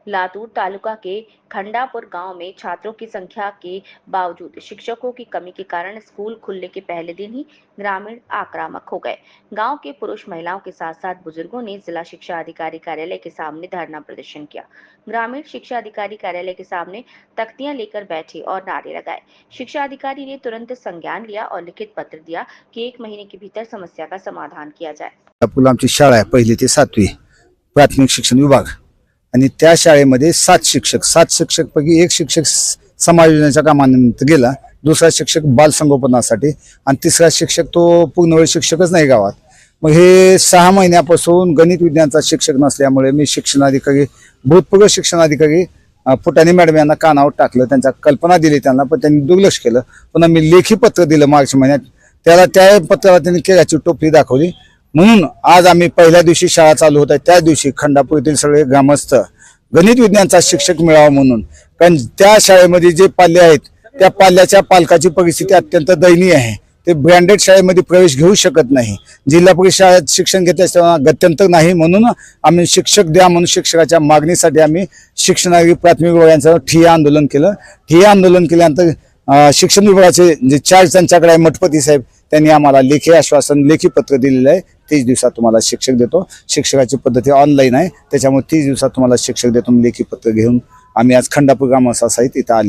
लातूर तालुका के खंडापुर गांव में छात्रों की संख्या के बावजूद शिक्षकों की कमी के कारण स्कूल खुलने के पहले दिन ही ग्रामीण आक्रामक हो गए। गांव के पुरुष महिलाओं के साथ साथ बुजुर्गों ने जिला शिक्षा अधिकारी कार्यालय के सामने धरना प्रदर्शन किया। ग्रामीण शिक्षा अधिकारी कार्यालय के सामने तख्तियां लेकर बैठे और नारे लगाए। शिक्षा अधिकारी ने तुरंत संज्ञान लिया और लिखित पत्र दिया कि 1 महीने के भीतर समस्या का समाधान किया जाए। आमची शाळा आहे 1ली ते 7वी प्राथमिक शिक्षण विभाग आणि त्या शाळेमध्ये 7 शिक्षक पैकी एक शिक्षक समायोजनाच्या कामानिमित्त गेला, दुसरा शिक्षक बाल संगोपनासाठी आणि तिसरा शिक्षक तो पूर्णवेळ शिक्षकच नाही गावात। मग हे 6 महिन्यापासून गणित विज्ञानचा शिक्षक नसल्यामुळे मी शिक्षणाधिकारी भूतपूर्व शिक्षणाधिकारी फुटाणे मॅडम यांना कानावर टाकलं, त्यांच्या कल्पना दिली त्यांना, पण त्यांनी दुर्लक्ष केलं। पुन्हा मी लेखी पत्र दिलं मार्च महिन्यात, त्याला त्या पत्राला त्यांनी केळ्याची टोपली दाखवली। म्हणून आज आम्ही पहिल्या दिवशी शाळा चालू होता त्या दिवशी खंडापूर येथील सगळे ग्रामस्थ गणित विज्ञानचा शिक्षक मिळावा म्हणून, कारण त्या शाळेमध्ये जे पाल्य आहेत त्या पाल्याच्या पालकाची परिस्थिती अत्यंत दयनीय आहे। ते ब्रँडेड शाळेमध्ये प्रवेश घेऊ शकत नाही, जिल्हा परिषद शाळेत शिक्षण घेतल्यास गत्यंतर नाही, म्हणून आम्ही शिक्षक द्या म्हणून शिक्षकाच्या मागणीसाठी आम्ही शिक्षणाधिकारी प्राथमिक विभागाचं ठिय्या आंदोलन केलं। ठिय्या आंदोलन केल्यानंतर शिक्षण विभागाचे जे चार्ज त्यांच्याकडे मठपती साहेब त्यांनी आम्हाला लेखी आश्वासन लेखी पत्र दिलेलं आहे, 30 दिवसात तुम्हाला शिक्षक देतो। शिक्षकाची पद्धती ऑनलाईन आहे, त्याच्यामुळे 30 दिवसात तुम्हाला शिक्षक देतो लेखी पत्र घेऊन आम्ही आज खंडापूर ग्रामस्थांसहित इथं आले।